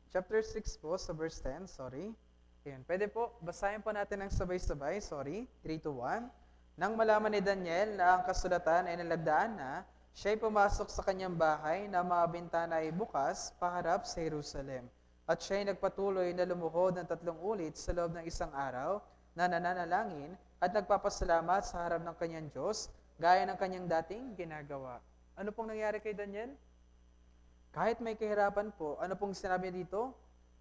Chapter 6 po, sa verse 10, sorry. Ayan, pwede po, basahin po natin ng sabay-sabay, sorry. 3, 2, 1. Nang malaman ni Daniel na ang kasulatan ay nalagdaan na, siya'y pumasok sa kanyang bahay na mga bintana ay bukas paharap sa Jerusalem. At siya'y nagpatuloy na lumuhod ng 3 ulit sa loob ng isang araw na nananalangin at nagpapasalamat sa harap ng kanyang Diyos gaya ng kanyang dating ginagawa. Ano pong nangyari kay Daniel? Kahit may kahirapan po, ano pong sinabi niya dito?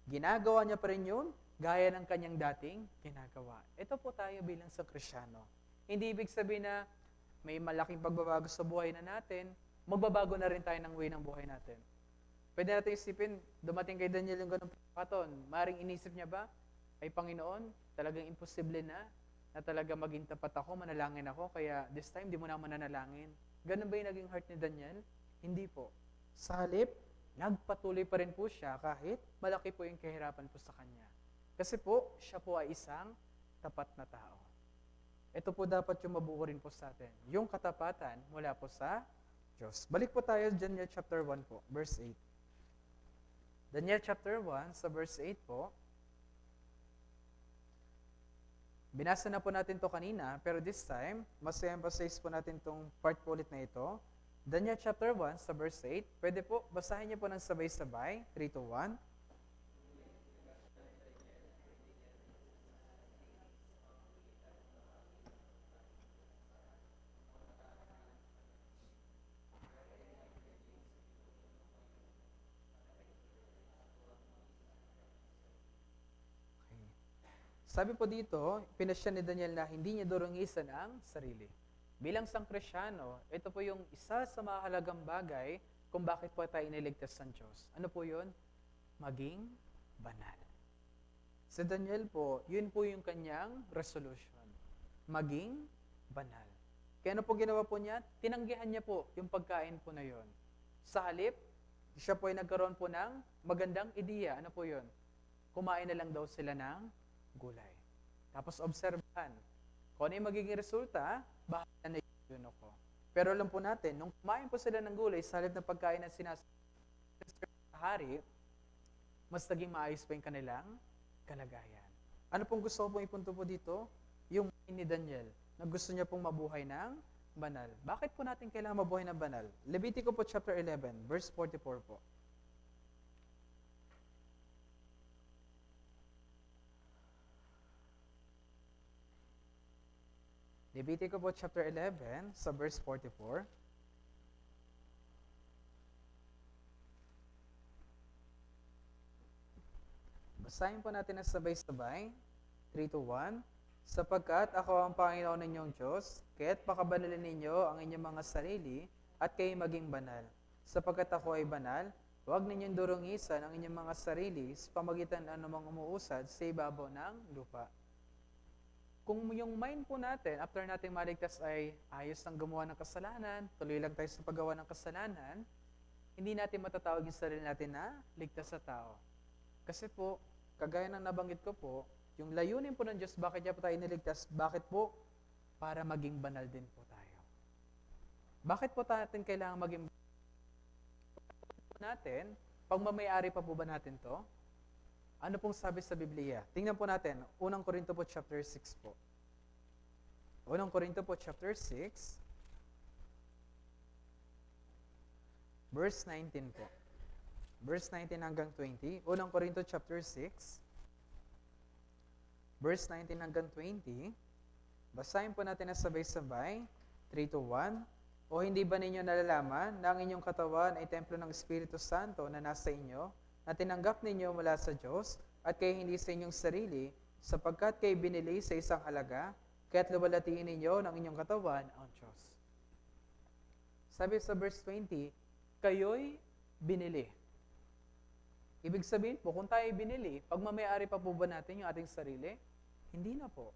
Ginagawa niya pa rin yun gaya ng kanyang dating ginagawa. Ito po tayo bilang sa Kristiyano. Hindi ibig sabihin na may malaking pagbabago sa buhay na natin, magbabago na rin tayo ng way ng buhay natin. Pwede natin isipin, dumating kay Daniel yung ganung pagkakataon. Maring inisip niya ba, ay Panginoon, talagang imposible na talaga maging tapat ako, manalangin ako, kaya this time, di mo na mananalangin. Ganun ba yung naging heart ni Daniel? Hindi po. Sa halip, nagpatuloy pa rin po siya kahit malaki po yung kahirapan po sa kanya. Kasi po, siya po ay isang tapat na tao. Ito po dapat yung mabuo rin po sa atin. Yung katapatan mula po sa Diyos. Balik po tayo Daniel chapter 1 po, verse 8. Daniel chapter 1, sa verse 8 po, binasa na po natin to kanina, pero this time, mas emphasize po natin tong part po ulit na ito. Daniel chapter 1, sa verse 8, pwede po, basahin niyo po ng sabay-sabay, 3 to 1. Sabi po dito, pinasya ni Daniel na hindi niya durungisan ang sarili. Bilang sang Kristyano, ito po yung isa sa mahalagang bagay kung bakit po tayo iniligtas ng Diyos. Ano po yun? Maging banal. Si Daniel po, yun po yung kanyang resolution. Maging banal. Kaya ano po ginawa po niya? Tinanggihan niya po yung pagkain po na yun. Sa halip, siya po ay nagkaroon po ng magandang ideya. Ano po yun? Kumain na lang daw sila ng gulay. Tapos obserbahan. Kung ano yung magiging resulta, bahala na yun ako. Pero alam po natin, nung kumain po sila ng gulay, sa halip ng pagkain na sinasabi sa hari, mas naging maayos pa yung kanilang kalagayan. Ano pong gusto ko pong ipunto po dito? Yung ni Daniel, na gusto niya pong mabuhay ng banal. Bakit po natin kailangan mabuhay ng banal? Levitico po chapter 11, verse 44 po. Levitico po chapter 11, sa verse 44. Basahin po natin na sabay-sabay, 3 to 1. Sapagkat ako ang Panginoon ninyong Diyos, kaya't pakabanalin ninyo ang inyong mga sarili at kayo maging banal. Sapagkat ako ay banal, huwag ninyong durungisan ang inyong mga sarili sa pamagitan ng anumang umuusad sa ibabaw ng lupa. Kung yung mind po natin, after natin maligtas ay ayos ng gumawa ng kasalanan, tuloy lang tayo sa paggawa ng kasalanan, hindi natin matatawag yung sarili natin na ligtas sa tao. Kasi po, kagaya ng nabanggit ko po, yung layunin po ng Diyos, bakit niya po tayo niligtas? Bakit po? Para maging banal din po tayo. Bakit po natin kailangan maging banal po natin? Pagmamayari pa po ba natin to? Ano pong sabi sa Biblia? Tingnan po natin, unang Korinto po chapter 6 po. Unang Korinto po chapter 6, verse 19 po. Verse 19 hanggang 20. Unang Korinto chapter 6, verse 19 hanggang 20. Basahin po natin na sabay-sabay, 3 to 1. O hindi ba ninyo nalalaman na ang inyong katawan ay templo ng Espiritu Santo na nasa inyo, na tinanggap ninyo mula sa Diyos, at kayo hindi sa inyong sarili, sapagkat kayo binili sa isang halaga, kaya't luwalhatiin ninyo ng inyong katawan ang Diyos. Sabi sa verse 20, kayo'y binili. Ibig sabihin po, kung tayo binili, pagmamayari pa po ba natin yung ating sarili? Hindi na po.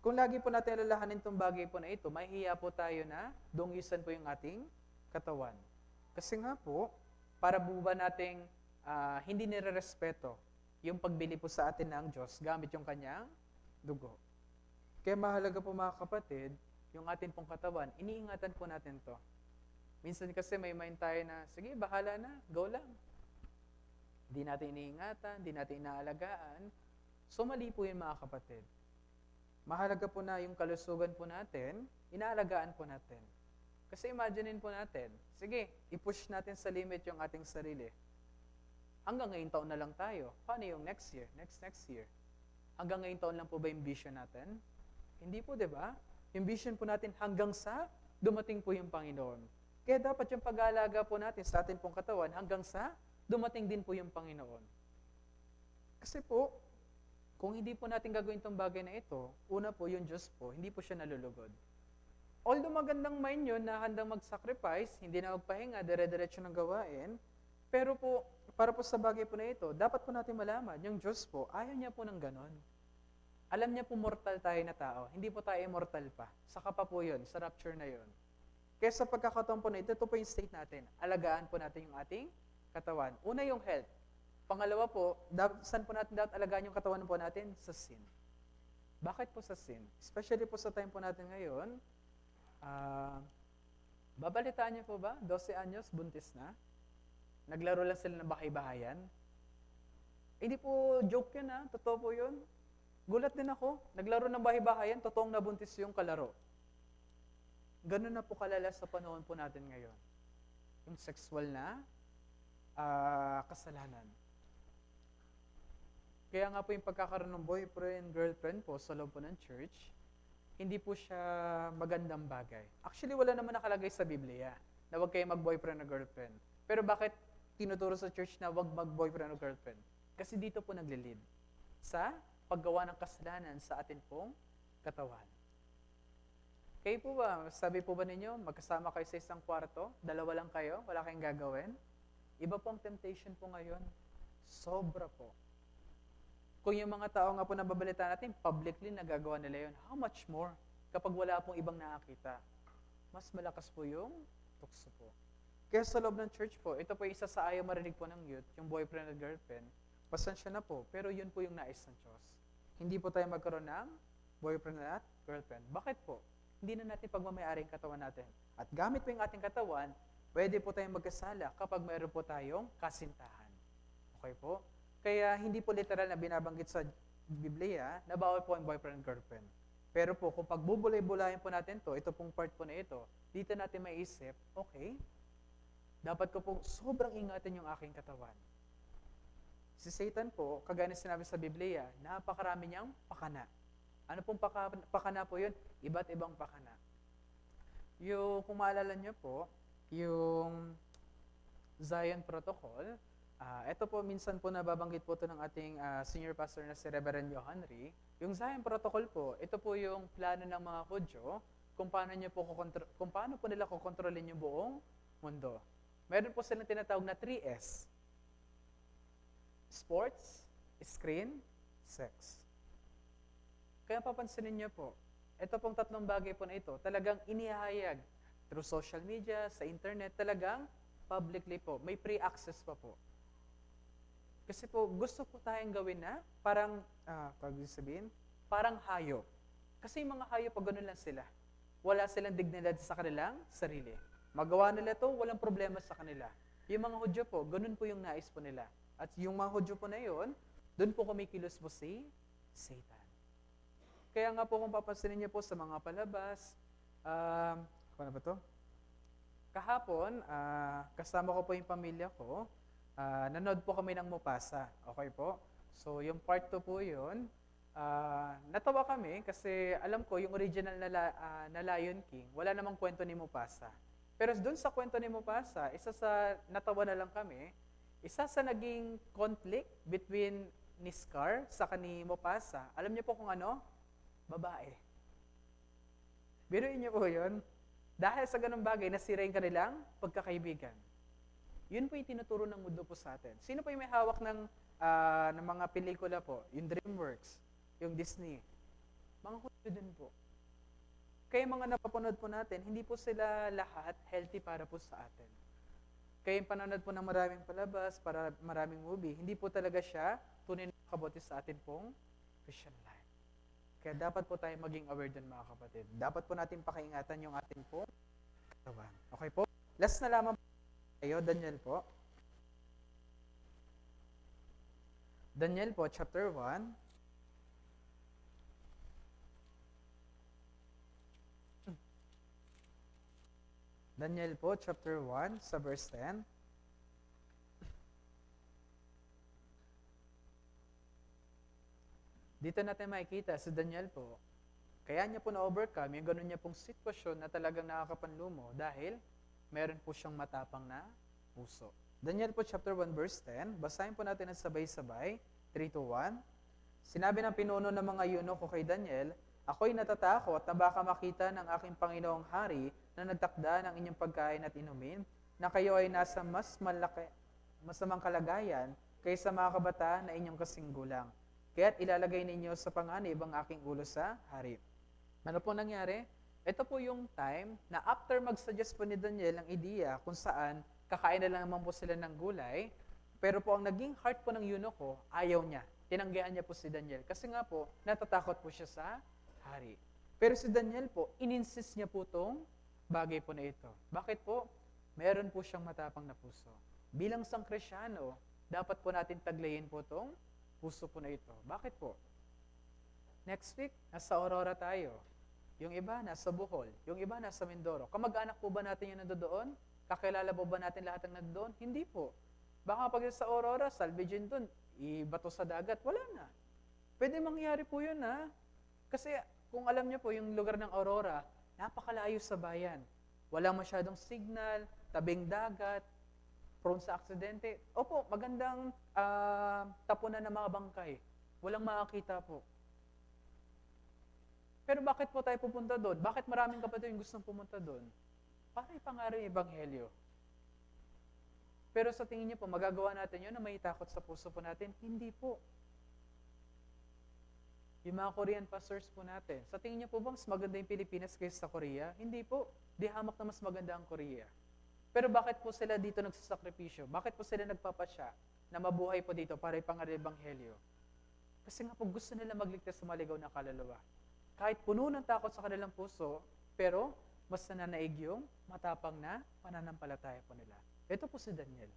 Kung lagi po natin alalahanin itong bagay po na ito, mahihiya po tayo na dungisan po yung ating katawan. Kasi nga po, para po ba nating hindi nire-respeto yung pagbili po sa atin ng Diyos gamit yung kanyang dugo. Kaya mahalaga po mga kapatid, yung atin pong katawan, iniingatan po natin to. Minsan kasi may mind tayo na, sige, bahala na, go lang. Hindi natin iniingatan, hindi natin inaalagaan. So mali po yun mga kapatid. Mahalaga po na yung kalusugan po natin, inaalagaan po natin. Kasi imaginein po natin, sige, i-push natin sa limit yung ating sarili. Hanggang ngayong taon na lang tayo. Paano yung next year? Next year? Hanggang ngayong taon lang po ba yung vision natin? Hindi po, di ba? Yung vision po natin hanggang sa dumating po yung Panginoon. Kaya dapat yung pag-aalaga po natin sa atin pong katawan hanggang sa dumating din po yung Panginoon. Kasi po, kung hindi po natin gagawin itong bagay na ito, una po yung Diyos po, hindi po siya nalulugod. Although magandang mind yun na handang mag-sacrifice, hindi na magpahinga, dire-diretso ng gawain, pero po, para po sa bagay po na ito, dapat po natin malaman, yung Diyos po, ayaw niya po ng ganon. Alam niya po mortal tayo na tao. Hindi po tayo immortal pa. Saka pa po yun, sa rapture na yun. Kaya sa pagkakataon po na ito po yung state natin. Alagaan po natin yung ating katawan. Una yung health. Pangalawa po, saan po natin dapat alagaan yung katawan po natin? Sa sin. Bakit po sa sin? Especially po sa time po natin ngayon, babalitaan niyo po ba? 12 anyos, buntis na. Naglaro lang sila ng bahay-bahayan. Hindi po joke yun ha, totoo po yun. Gulat din ako, naglaro ng bahay-bahayan, totoong nabuntis yung kalaro. Ganun na po kalala sa panahon po natin ngayon. Yung sexual na kasalanan. Kaya nga po yung pagkakaroon ng boyfriend, girlfriend po sa loob po ng church, hindi po siya magandang bagay. Actually, wala naman nakalagay sa Biblia na huwag kayo mag-boyfriend o girlfriend. Pero bakit tinuturo sa church na huwag mag-boyfriend o girlfriend? Kasi dito po naglilid sa paggawa ng kasalanan sa atin pong katawan. Kayo po ba, sabi po ba ninyo, magkasama kayo sa isang kwarto, dalawa lang kayo, wala kayong gagawin? Iba po ang temptation po ngayon. Sobra po. Kung yung mga tao nga po nababalita natin, publicly nagagawa nila yun, how much more kapag wala pong ibang nakakita? Mas malakas po yung tukso po. Kaya sa loob ng church po, ito po yung isa sa ayaw marinig po ng youth, yung boyfriend at girlfriend, pasensya na po, pero yun po yung nais ng Diyos. Hindi po tayo magkaroon ng boyfriend at girlfriend. Bakit po? Hindi na natin pagmamayari ang katawan natin. At gamit po yung ating katawan, pwede po tayong magkasala kapag mayroon po tayong kasintahan. Okay po? Kaya hindi po literal na binabanggit sa Biblia na bawal po ang boyfriend and girlfriend. Pero po, kung pagbubulay-bulayan po natin to, ito pong part po na ito, dito natin maisip, okay, dapat ko pong sobrang ingatan yung aking katawan. Si Satan po, kagaya na sinabi sa Biblia, napakarami niyang pakana. Ano pong pakana po yun? Iba't ibang pakana. Yung, kung maalala niyo po, yung Zion Protocol, ito po, minsan po nababanggit po ito ng ating senior pastor na si Reverend Johan Ri. Yung Zion Protocol po, ito po yung plano ng mga Hudyo kung paano po nila kukontrolin yung buong mundo. Meron po silang tinatawag na 3S. Sports, screen, sex. Kaya papansinin niyo po, ito pong tatlong bagay po na ito, talagang inihayag through social media, sa internet, talagang publicly po. May pre-access pa po. Kasi po, gusto po tayong gawin na parang, parang hayop. Kasi yung mga hayop, pag ganun lang sila. Wala silang dignidad sa kanilang sarili. Magawa nila to, walang problema sa kanila. Yung mga Hudyo po, ganun po yung nais po nila. At yung mga Hudyo po na yun, doon po kumikilos po si Satan. Kaya nga po kung papansinin niyo po sa mga palabas, ano ba to? Kahapon, kasama ko po yung pamilya ko, nanood po kami ng Mufasa. Okay po? So, yung part 2 po yun, natawa kami kasi alam ko yung original na Lion King, wala namang kwento ni Mufasa. Pero doon sa kwento ni Mufasa, isa sa natawa na lang kami, isa sa naging conflict between ni Scar sa ni Mufasa, alam niyo po kung ano? Babae. Biruin niyo po yun. Dahil sa ganung bagay, nasira yung kanilang pagkakaibigan. Yun po yung tinuturo ng mundo po sa atin. Sino po yung may hawak ng mga pelikula po? Yung DreamWorks, yung Disney. Mga Hudyo din po. Kaya mga napapanood po natin, hindi po sila lahat healthy para po sa atin. Kaya yung panonood po ng maraming palabas, para maraming movie, hindi po talaga siya tunay na kabuti sa atin pong Christian life. Kaya dapat po tayo maging aware din mga kapatid. Dapat po natin pakiingatan yung ating pong katawan. Okay po? Last na lamang tayo, Daniel po. Daniel po, chapter 1. Daniel po, chapter 1, sa verse 10. Dito natin makikita si Daniel po, kaya niya po na-overcome yung ganun niya pong sitwasyon na talagang nakakapanlumo dahil meron po siyang matapang na puso. Daniel po chapter 1 verse 10, basahin po natin ang sabay-sabay, 3-1. Sinabi ng pinuno ng mga eunuko kay Daniel, ako'y natatakot na baka makita ng aking Panginoong Hari na nagtakda ng inyong pagkain at inumin, na kayo ay nasa masamang kalagayan kaysa mga kabataan na inyong kasing gulang. Kaya't ilalagay ninyo sa panganib ang aking ulo sa hari. Ano po nangyari? Ito po yung time na after mag-suggest po ni Daniel ang ideya kung saan kakain na lang naman po sila ng gulay, pero po ang naging heart po ng eunuko, ayaw niya. Tinanggihan niya po si Daniel. Kasi nga po, natatakot po siya sa hari. Pero si Daniel po, ininsist niya po itong bagay po na ito. Bakit po? Meron po siyang matapang na puso. Bilang isang Kristyano, dapat po natin taglayin po itong puso po na ito. Bakit po? Next week, nasa Aurora tayo. Yung iba, nasa Bohol. Yung iba, nasa Mindoro. Kamag-anak po ba natin yung nandoon? Kakilala po ba natin lahat ng nandoon? Hindi po. Baka pag sa Aurora, salvagin dun, ibato sa dagat, wala na. Pwede mangyari po yun, ha? Kasi kung alam niyo po, yung lugar ng Aurora, napakalayo sa bayan. Wala masyadong signal, tabing dagat, prone sa aksidente. Opo, magandang tapunan ng mga bangkay. Walang makakita po. Pero bakit po tayo pupunta doon? Bakit maraming kapatid yung gustong pumunta doon? Para ipangaral yung ebanghelyo. Pero sa tingin niyo po, magagawa natin yun na may takot sa puso po natin? Hindi po. Yung mga Korean pastors po natin, sa tingin niyo po ba mas maganda yung Pilipinas kaysa sa Korea? Hindi po. Di hamak na mas maganda ang Korea. Pero bakit po sila dito nagsasakripisyo? Bakit po sila nagpapasya na mabuhay po dito para ipangaral yung ebanghelyo? Kasi nga po gusto nila magligtas sa maligaw na kaluluwa. Kahit puno ng takot sa kanilang puso, pero mas nananaig yung matapang na pananampalataya po nila. Ito po si Daniel.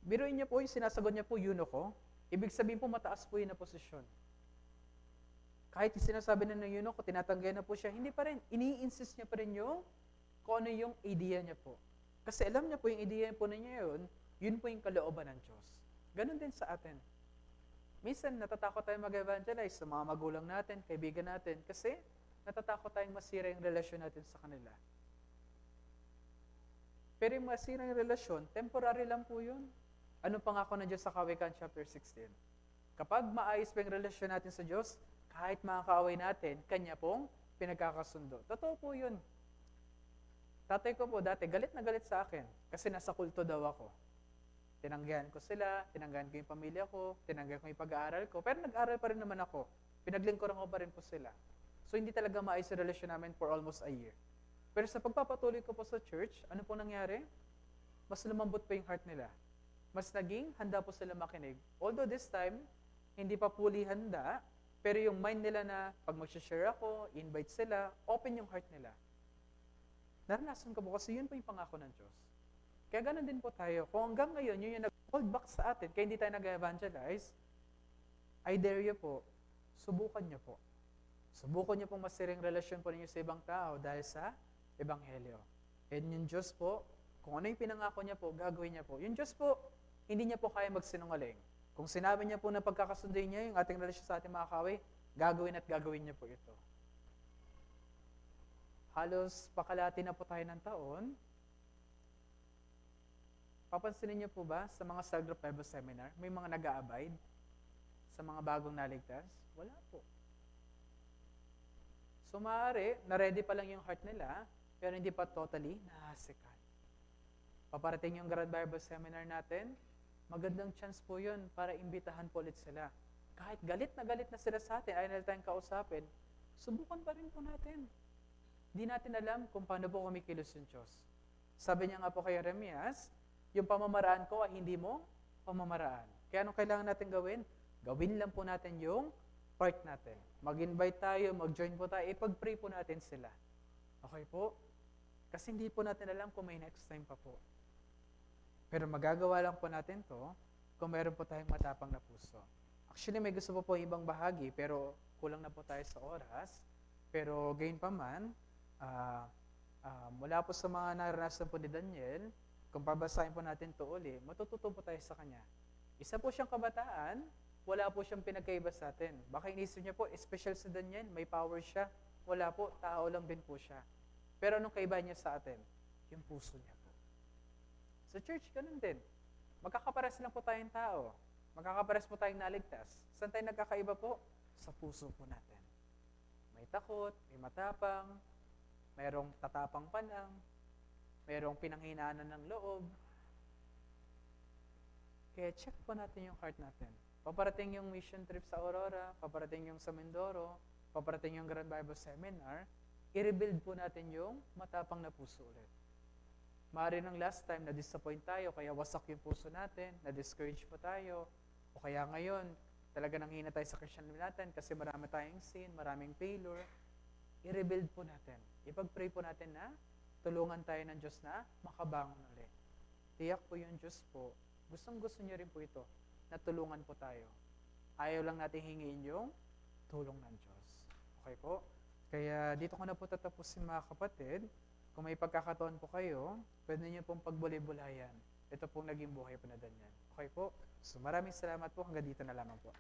Biruin niya po, yung sinasagot niya po, eunuko, ibig sabihin po mataas po yun na posisyon. Kahit yung sinasabi na ng eunuko, tinatanggihan na po siya, hindi pa rin, ini-insist niya pa rin yung kung ano yung idea niya po. Kasi alam niya po yung idea po niya yun po yung kalooban ng Diyos. Ganon din sa atin. Minsan, natatakot tayong mag-evangelize sa mga magulang natin, kaibigan natin, kasi natatakot tayong masira yung relasyon natin sa kanila. Pero yung masira yung relasyon, temporary lang po yun. Anong pangako ng Diyos sa Kawikaan chapter 16? Kapag maayos pa yung relasyon natin sa Diyos, kahit mga kaaway natin, Kanya pong pinagkakasundo. Totoo po yun. Tatay ko po dati, galit na galit sa akin kasi nasa kulto daw ako. Tinanggihan ko sila, tinanggihan ko yung pamilya ko, tinanggihan ko yung pag-aaral ko, pero nag-aaral pa rin naman ako. Pinaglingkuran ko pa rin po sila. So hindi talaga maayos yung relasyon namin for almost a year. Pero sa pagpapatuloy ko po sa church, ano po nangyari? Mas lumambot pa yung heart nila. Mas naging handa po sila makinig. Although this time, hindi pa fully handa, pero yung mind nila na pag mag-share ako, invite sila, open yung heart nila. Naranasan ko po kasi yun po yung pangako ng Diyos. Kaya ganun din po tayo. Kung hanggang ngayon, yun yung nag-hold back sa atin, kaya hindi tayo nag-evangelize, I dare you po, subukan niyo po. Subukan niyo pong masiring relasyon po ninyo sa ibang tao dahil sa ebanghelyo. And yung Diyos po, kung ano yung pinangako niya po, gagawin niya po. Yung Diyos po, hindi niya po kaya magsinungaling. Kung sinabi niya po na pagkakasunduin niya yung ating relasyon sa ating mga kaway, gagawin at gagawin niya po ito. Halos pakalahati na po tayo ng taon. Papansinin niyo po ba sa mga cell group Bible seminar, may mga nag-a-abide sa mga bagong naligtas? Wala po. So maaari, na-ready pa lang yung heart nila, pero hindi pa totally nahasikan. Paparating yung Grand Bible Seminar natin, magandang chance po yun para imbitahan po ulit sila. Kahit galit na sila sa atin, ayaw nila tayong kausapin, subukan pa rin po natin. Hindi natin alam kung paano po kumikilos yung Diyos. Sabi niya nga po kay Jeremias, yung pamamaraan ko ay hindi mo pamamaraan. Kaya anong kailangan natin gawin? Gawin lang po natin yung part natin. Mag-invite tayo, mag-join po tayo, ipag-pray po natin sila. Okay po? Kasi hindi po natin alam kung may next time pa po. Pero magagawa lang po natin to kung meron po tayong matapang na puso. Actually, may gusto po ibang bahagi, pero kulang na po tayo sa oras. Pero gayon pa man, mula po sa mga naranasan po ni Daniel, kung babasahin po natin to uli, matututo po tayo sa kanya. Isa po siyang kabataan, wala po siyang pinagkaiba sa atin. Baka inisip niya po, special si Daniel, may power siya. Wala po, tao lang din po siya. Pero anong kaiba niya sa atin? Yung puso niya po. Sa church, ganun din. Magkakapares lang po tayong tao. Magkakapares po tayong naligtas. Saan tayo nagkakaiba po? Sa puso po natin. May takot, may matapang, mayroong tatapang pa lang, mayroong pinanghinaanan ng loob. Kaya check po natin yung heart natin. Paparating yung mission trip sa Aurora, paparating yung sa Mindoro, paparating yung Grand Bible Seminar, i-rebuild po natin yung matapang na puso ulit. Maaari ng last time, na-disappoint tayo, kaya wasak yung puso natin, na-discourage po tayo, o kaya ngayon, talaga nanghina tayo sa Christian life natin kasi marami tayong sin, maraming failure, i-rebuild po natin. Ipag-pray po natin na tulungan tayo ng Diyos na makabangon ulit. Tiyak po yung Diyos po, gustong-gusto niyo rin po ito, na tulungan po tayo. Ayaw lang natin hingiin yung tulong ng Diyos. Okay po? Kaya dito ko na po tatapusin mga kapatid. Kung may pagkakataon po kayo, pwede niyo pong pagbulay-bulayan. Ito pong naging buhay po na Daniel. Okay po? So maraming salamat po. Hanggang dito na lamang po.